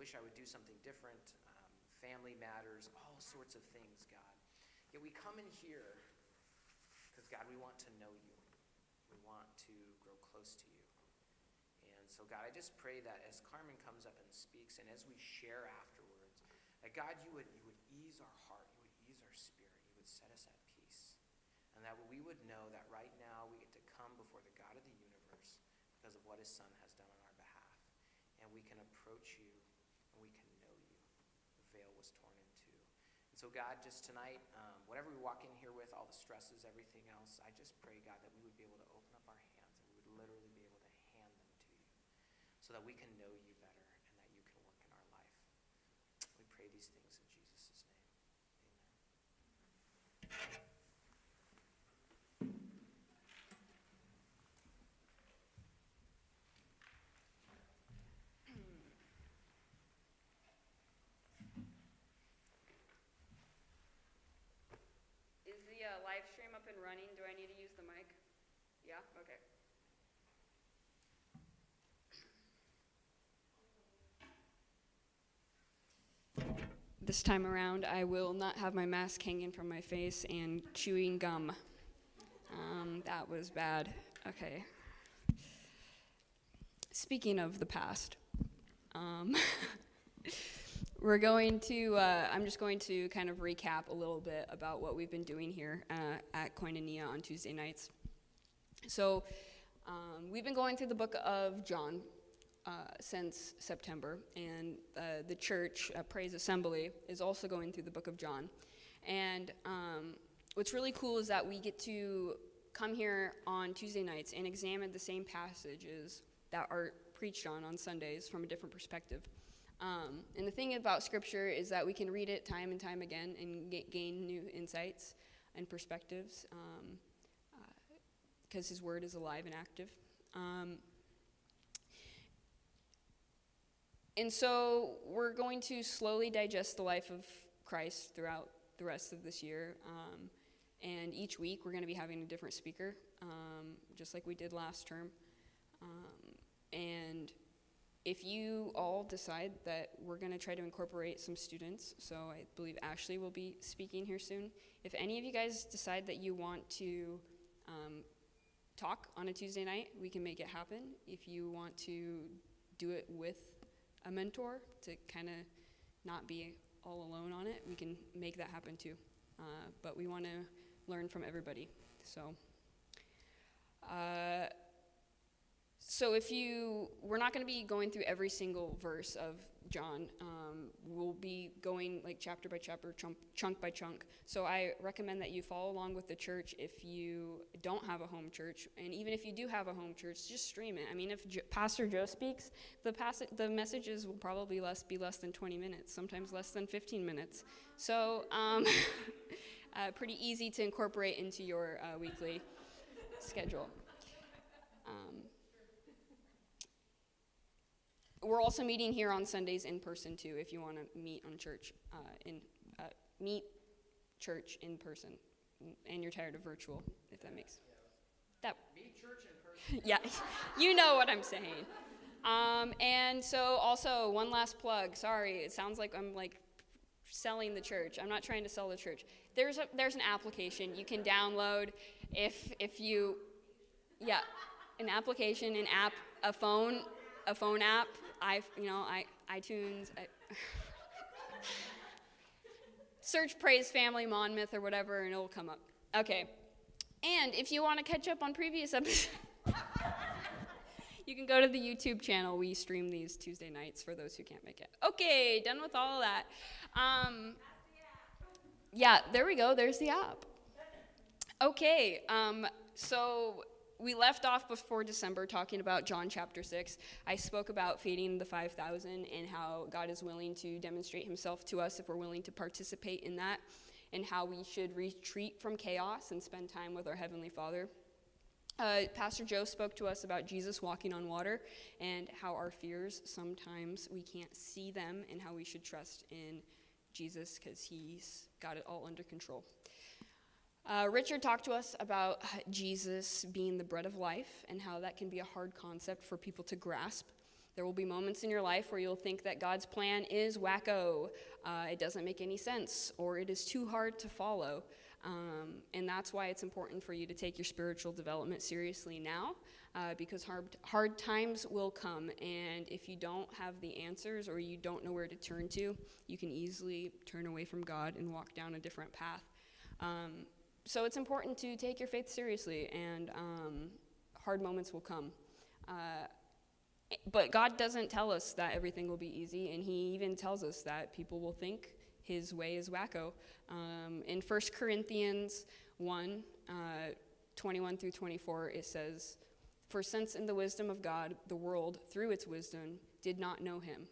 wish I would do something different, family matters, all sorts of things, God. Yet we come in here because, God, we want to know you. We want to grow close to you. And so, God, I just pray that as Karmann comes up and speaks, and as we share afterwards, that, God, you would ease our heart, you would ease our spirit, you would set us at peace. And that we would know that right now we get to come before the God of the universe because of what his Son has done on our behalf. And we can approach you, and we can know you. The veil was torn in two. And so, God, just tonight, whatever we walk in here with, all the stresses, everything else, I just pray, God, that we would be able to open up our hands, and we would literally be able to hand them to you so that we can know you better and that you can work in our life. We pray these things in Jesus' name. Amen. Is the live stream up and running? Do I need to use the mic? Yeah? Okay. This time around, I will not have my mask hanging from my face and chewing gum. That was bad. Okay. Speaking of the past, we're going to, I'm just going to kind of recap a little bit about what we've been doing here at Koinonia on Tuesday nights. So we've been going through the book of John since September, and the church, Praise Assembly, is also going through the book of John. And what's really cool is that we get to come here on Tuesday nights and examine the same passages that are preached on Sundays from a different perspective. And the thing about Scripture is that we can read it time and time again and gain new insights and perspectives because His Word is alive and active. And so we're going to slowly digest the life of Christ throughout the rest of this year. And each week we're going to be having a different speaker, just like we did last term. And if you all decide that we're going to try to incorporate some students, so I believe Ashley will be speaking here soon. If any of you guys decide that you want to talk on a Tuesday night, we can make it happen. If you want to do it with a mentor to kind of not be all alone on it, we can make that happen too. But we want to learn from everybody. So we're not going to be going through every single verse of John. We'll be going like chapter by chapter, chunk by chunk. So I recommend that you follow along with the church if you don't have a home church. And even if you do have a home church, just stream it. I mean, if Pastor Joe speaks, the messages will probably be less than 20 minutes, sometimes less than 15 minutes. So pretty easy to incorporate into your weekly schedule. We're also meeting here on Sundays in person too, if you want to meet on church, meet church in person, and you're tired of virtual, if that makes that. Meet church in person. Yeah, you know what I'm saying. And so also one last plug. Sorry, it sounds like I'm like selling the church. I'm not trying to sell the church. There's an application you can download if you, yeah, an application, an app, a phone app. iTunes. Search Praise Family Monmouth or whatever, and it'll come up. Okay. And if you want to catch up on previous episodes, you can go to the YouTube channel. We stream these Tuesday nights for those who can't make it. Okay, done with all of that. Yeah, there we go. There's the app. Okay, so we left off before December talking about John chapter 6. I spoke about feeding the 5,000 and how God is willing to demonstrate himself to us if we're willing to participate in that, and how we should retreat from chaos and spend time with our Heavenly Father. Pastor Joe spoke to us about Jesus walking on water and how our fears, sometimes we can't see them, and how we should trust in Jesus because he's got it all under control. Richard talked to us about Jesus being the bread of life and how that can be a hard concept for people to grasp, There will be moments in your life where you'll think that God's plan is wacko, it doesn't make any sense, or it is too hard to follow. And that's why it's important for you to take your spiritual development seriously now, because hard times will come, and if you don't have the answers or you don't know where to turn to, you can easily turn away from God and walk down a different path. So it's important to take your faith seriously, and hard moments will come. But God doesn't tell us that everything will be easy, and he even tells us that people will think his way is wacko. In 1 Corinthians 1, 21 through 24, it says, "For since in the wisdom of God, the world, through its wisdom, did not know him,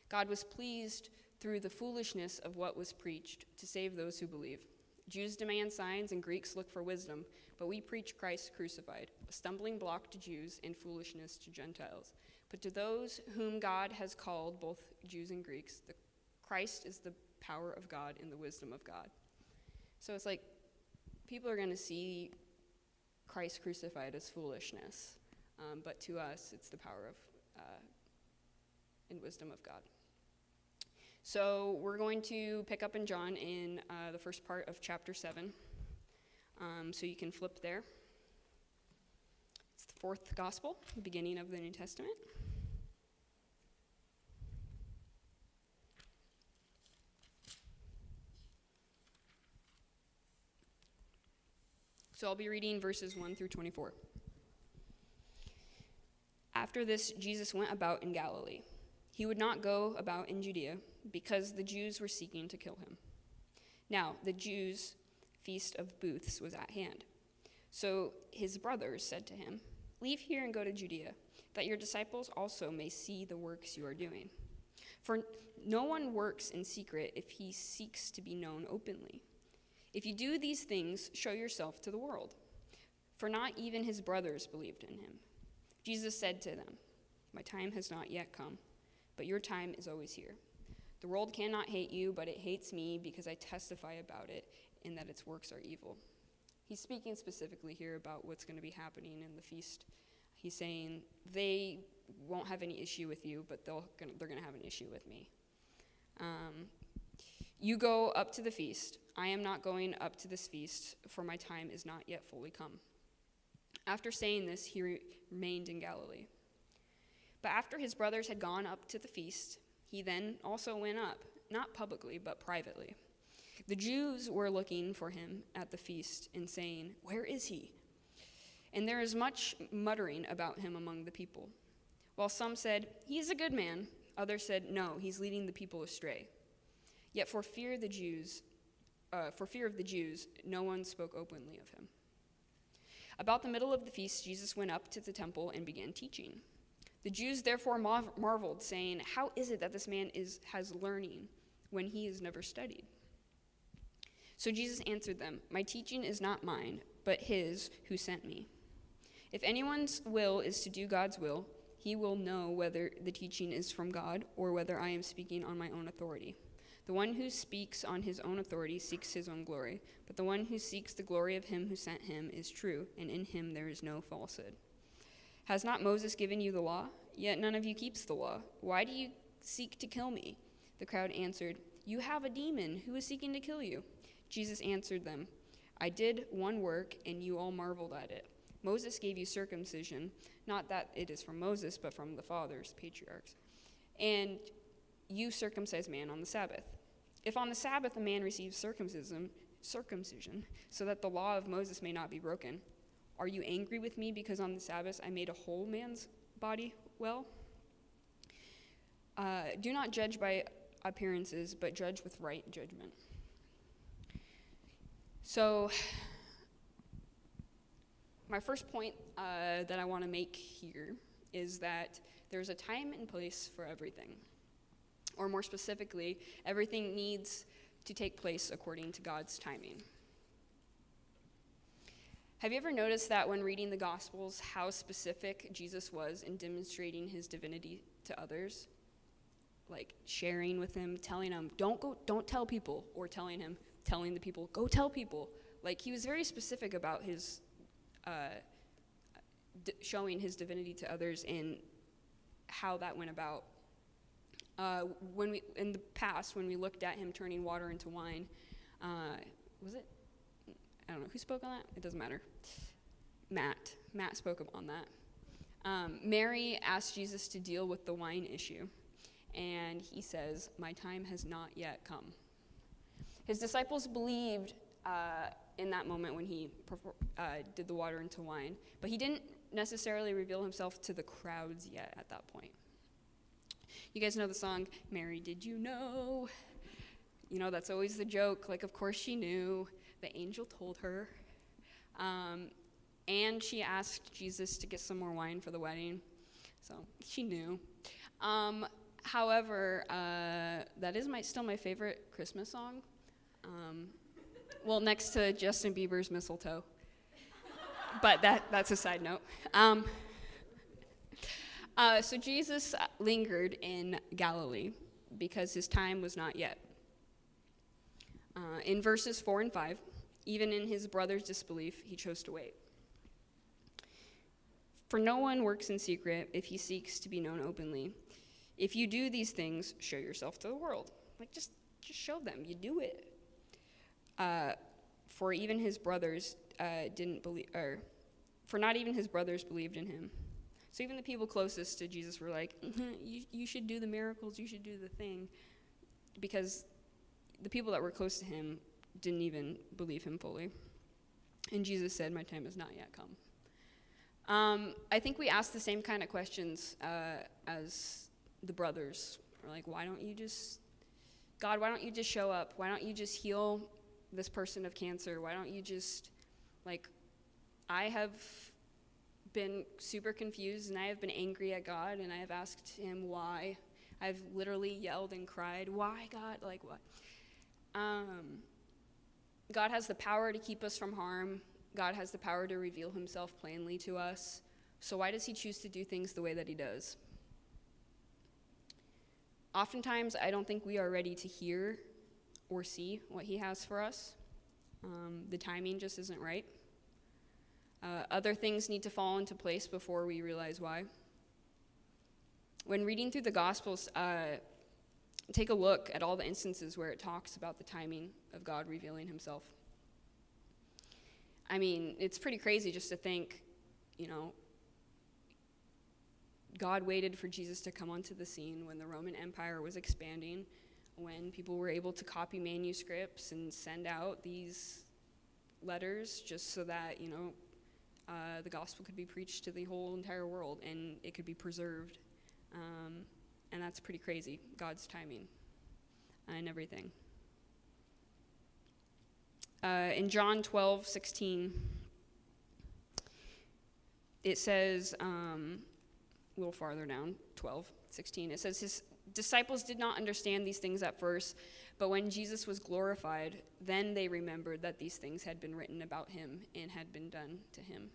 God was pleased through the foolishness of what was preached to save those who believe. Jews demand signs and Greeks look for wisdom, but we preach Christ crucified, a stumbling block to Jews and foolishness to Gentiles. But to those whom God has called, both Jews and Greeks, Christ is the power of God and the wisdom of God." So it's like people are going to see Christ crucified as foolishness, but to us it's the power of and wisdom of God. So we're going to pick up in John in the first part of chapter 7. So you can flip there. It's the fourth gospel, the beginning of the New Testament. So I'll be reading verses 1 through 24. After this, Jesus went about in Galilee. He would not go about in Judea, because the Jews were seeking to kill him. Now, the Jews' feast of booths was at hand. So his brothers said to him, "Leave here and go to Judea, that your disciples also may see the works you are doing. For no one works in secret if he seeks to be known openly. If you do these things, show yourself to the world." For not even his brothers believed in him. Jesus said to them, "My time has not yet come, but your time is always here. The world cannot hate you, but it hates me because I testify about it and that its works are evil." He's speaking specifically here about what's going to be happening in the feast. He's saying they won't have any issue with you, but they're going to have an issue with me. "You go up to the feast. I am not going up to this feast, for my time is not yet fully come." After saying this, he remained in Galilee. But after his brothers had gone up to the feast, he then also went up, not publicly, but privately. The Jews were looking for him at the feast and saying, "Where is he?" And there is much muttering about him among the people. While some said, "He is a good man," others said, "No, he's leading the people astray." Yet for fear of the Jews, no one spoke openly of him. About the middle of the feast, Jesus went up to the temple and began teaching. The Jews therefore marveled, saying, "How is it that this man has learning when he has never studied?" So Jesus answered them, "My teaching is not mine, but his who sent me. If anyone's will is to do God's will, he will know whether the teaching is from God or whether I am speaking on my own authority. The one who speaks on his own authority seeks his own glory, but the one who seeks the glory of him who sent him is true, and in him there is no falsehood. Has not Moses given you the law? Yet none of you keeps the law. Why do you seek to kill me?" The crowd answered, "You have a demon. Who is seeking to kill you?" Jesus answered them, "I did one work, and you all marveled at it. Moses gave you circumcision, not that it is from Moses, but from the fathers, patriarchs. And you circumcise man on the Sabbath. If on the Sabbath a man receives circumcision, so that the law of Moses may not be broken, are you angry with me because on the Sabbath I made a whole man's body well? Do not judge by appearances, but judge with right judgment." So, my first point that I want to make here is that there's a time and place for everything. Or more specifically, everything needs to take place according to God's timing. Have you ever noticed that when reading the Gospels, how specific Jesus was in demonstrating his divinity to others? Like sharing with them, telling them, don't tell people, or telling the people, go tell people. Like he was very specific about his showing his divinity to others and how that went about. In the past, when we looked at him turning water into wine, was it? I don't know who spoke on that. It doesn't matter. Matt spoke on that. Mary asked Jesus to deal with the wine issue, and he says, "My time has not yet come." His disciples believed in that moment when he did the water into wine, but he didn't necessarily reveal himself to the crowds yet at that point. You guys know the song, "Mary, Did You Know?" You know, that's always the joke. Like, of course she knew. The angel told her. And she asked Jesus to get some more wine for the wedding. So she knew. However, that is still my favorite Christmas song. Well, next to Justin Bieber's Mistletoe. But that's a side note. So Jesus lingered in Galilee because his time was not yet. In verses 4 and 5, even in his brother's disbelief, he chose to wait. For no one works in secret if he seeks to be known openly. If you do these things, show yourself to the world. Like, just show them. You do it. For even his brothers didn't believe, or for not even his brothers believed in him. So even the people closest to Jesus were like, you should do the miracles, you should do the thing. Because the people that were close to him didn't even believe him fully. And Jesus said, "My time has not yet come." I think we ask the same kind of questions as the brothers. We're like, God, why don't you just show up? Why don't you just heal this person of cancer? Why don't you just, I have been super confused, and I have been angry at God, and I have asked him why. I've literally yelled and cried, "Why, God? What?" God has the power to keep us from harm. God has the power to reveal himself plainly to us. So why does he choose to do things the way that he does? Oftentimes, I don't think we are ready to hear or see what he has for us. The timing just isn't right. Other things need to fall into place before we realize why. When reading through the Gospels, take a look at all the instances where it talks about the timing of God revealing himself. I mean, it's pretty crazy just to think, God waited for Jesus to come onto the scene when the Roman Empire was expanding, when people were able to copy manuscripts and send out these letters just so that, the gospel could be preached to the whole entire world and it could be preserved. And that's pretty crazy, God's timing and everything. In John 12:16, it says, a little farther down, 12:16, it says, his disciples did not understand these things at first, but when Jesus was glorified, then they remembered that these things had been written about him and had been done to him.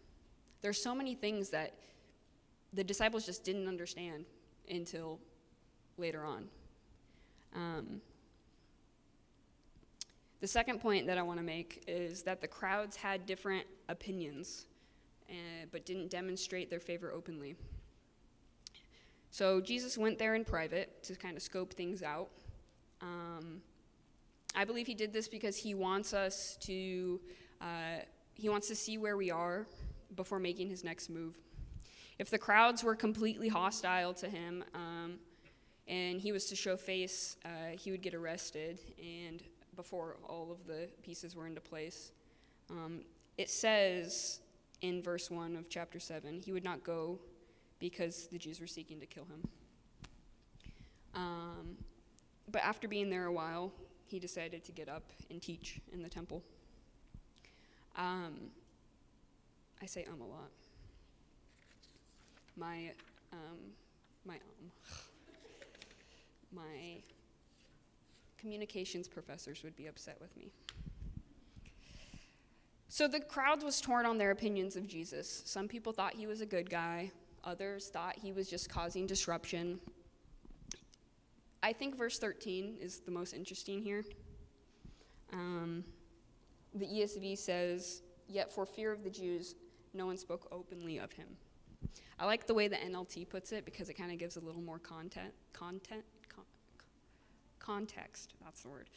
There's so many things that the disciples just didn't understand until later on. The second point that I want to make is that the crowds had different opinions, but didn't demonstrate their favor openly. So Jesus went there in private to kind of scope things out. I believe he did this because he wants us to see where we are before making his next move. If the crowds were completely hostile to him, and he was to show face, he would get arrested, and before all of the pieces were into place. It says in verse 1 of chapter 7, he would not go because the Jews were seeking to kill him. But after being there a while, he decided to get up and teach in the temple. I say a lot. My communications professors would be upset with me. So the crowd was torn on their opinions of Jesus. Some people thought he was a good guy. Others thought he was just causing disruption. I think verse 13 is the most interesting here. The ESV says, "Yet for fear of the Jews, no one spoke openly of him." I like the way the NLT puts it because it kind of gives a little more context, that's the word.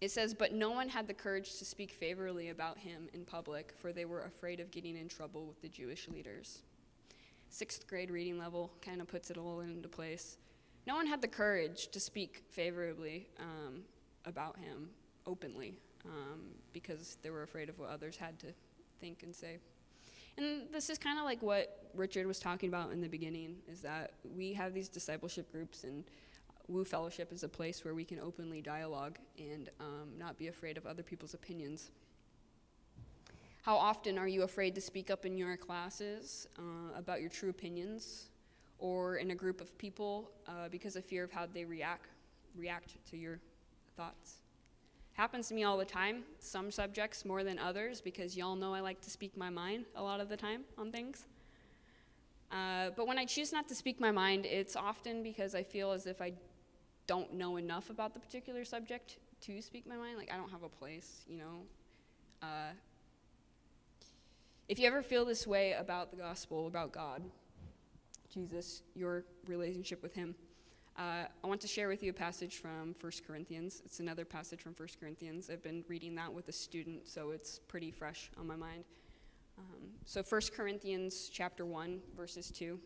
It says, but no one had the courage to speak favorably about him in public, for they were afraid of getting in trouble with the Jewish leaders. 6th grade reading level kind of puts it all into place. No one had the courage to speak favorably about him openly because they were afraid of what others had to think and say. And this is kind of like what Richard was talking about in the beginning, is that we have these discipleship groups, and Woo Fellowship is a place where we can openly dialogue and not be afraid of other people's opinions. How often are you afraid to speak up in your classes about your true opinions, or in a group of people because of fear of how they react to your thoughts? Happens to me all the time, some subjects more than others, because y'all know I like to speak my mind a lot of the time on things. But when I choose not to speak my mind, it's often because I feel as if I don't know enough about the particular subject to speak my mind. Like, I don't have a place, you know. If you ever feel this way about the gospel, about God, Jesus, your relationship with him, I want to share with you a passage from 1 Corinthians. It's another passage from 1 Corinthians. I've been reading that with a student, so it's pretty fresh on my mind. So 1 Corinthians chapter 1, verses 2.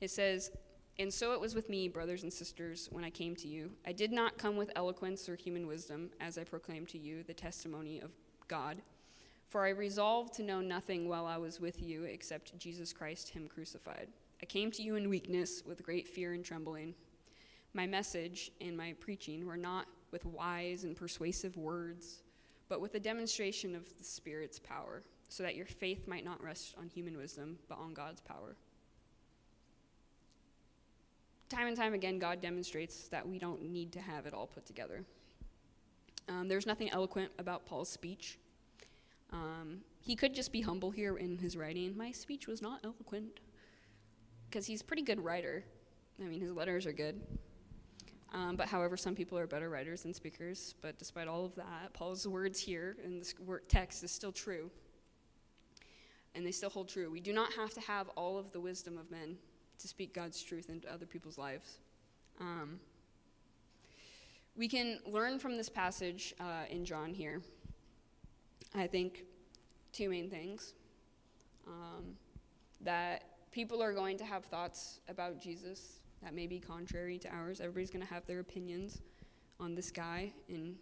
It says, and so it was with me, brothers and sisters, when I came to you. I did not come with eloquence or human wisdom, as I proclaimed to you the testimony of God. For I resolved to know nothing while I was with you except Jesus Christ, him crucified. I came to you in weakness, with great fear and trembling. My message and my preaching were not with wise and persuasive words, but with a demonstration of the Spirit's power, so that your faith might not rest on human wisdom, but on God's power. Time and time again, God demonstrates that we don't need to have it all put together. There's nothing eloquent about Paul's speech. He could just be humble here in his writing. My speech was not eloquent, because he's a pretty good writer. I mean, his letters are good. But however, some people are better writers than speakers. But despite all of that, Paul's words here in this text is still true. And they still hold true. We do not have to have all of the wisdom of men to speak God's truth into other people's lives. We can learn from this passage in John here, I think, two main things. That people are going to have thoughts about Jesus that may be contrary to ours. Everybody's going to have their opinions on this guy, and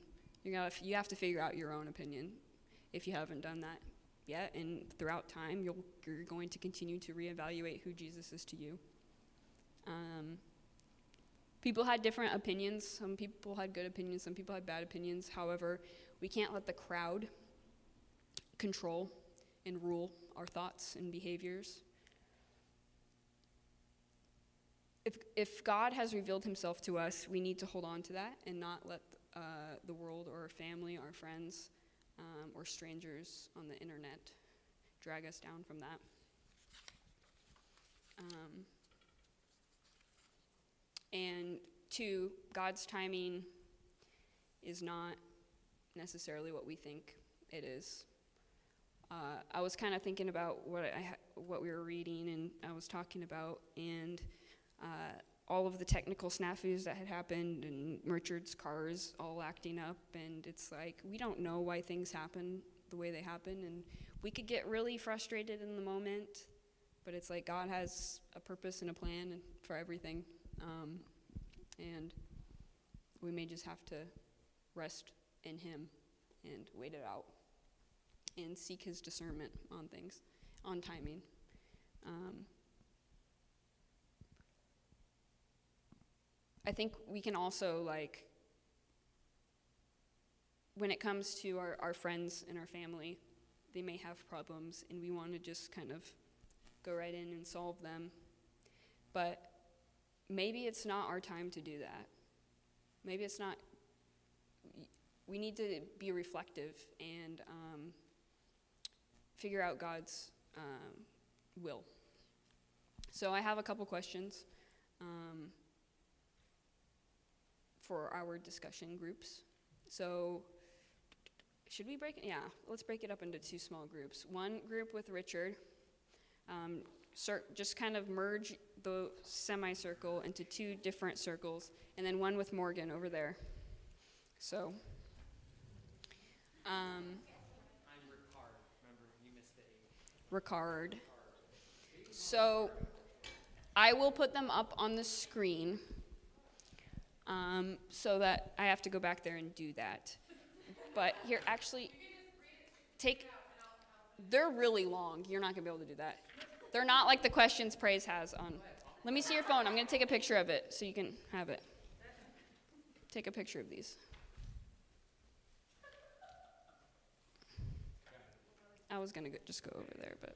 you have to figure out your own opinion if you haven't done that yet. And throughout time, you're going to continue to reevaluate who Jesus is to you. People had different opinions. Some people had good opinions. Some people had bad opinions. However, we can't let the crowd control and rule our thoughts and behaviors. If God has revealed himself to us, we need to hold on to that and not let the world or our family, our friends, or strangers on the internet drag us down from that. And two, God's timing is not necessarily what we think it is. I was kind of thinking about what we were reading, and I was talking about, and all of the technical snafus that had happened, and Richard's cars all acting up, and it's like, we don't know why things happen the way they happen, and we could get really frustrated in the moment, but it's like God has a purpose and a plan for everything, and we may just have to rest in him and wait it out and seek his discernment on things, on timing. I think we can also, when it comes to our friends and our family, they may have problems, and we want to just kind of go right in and solve them. But maybe it's not our time to do that. Maybe it's not. We need to be reflective and figure out God's will. So I have a couple questions for our discussion groups. So should we break it? Yeah, let's break it up into 2 small groups. One group with Richard, just kind of merge the semicircle into 2 different circles, and then one with Morgan over there. So, I'm Ricard. Remember, you missed the A. Ricard. So, I will put them up on the screen, so that I have to go back there and do that. But here, actually, they're really long. You're not going to be able to do that. They're not like the questions Praise has on. Let me see your phone. I'm going to take a picture of it so you can have it. Take a picture of these. I was going to just go over there, but.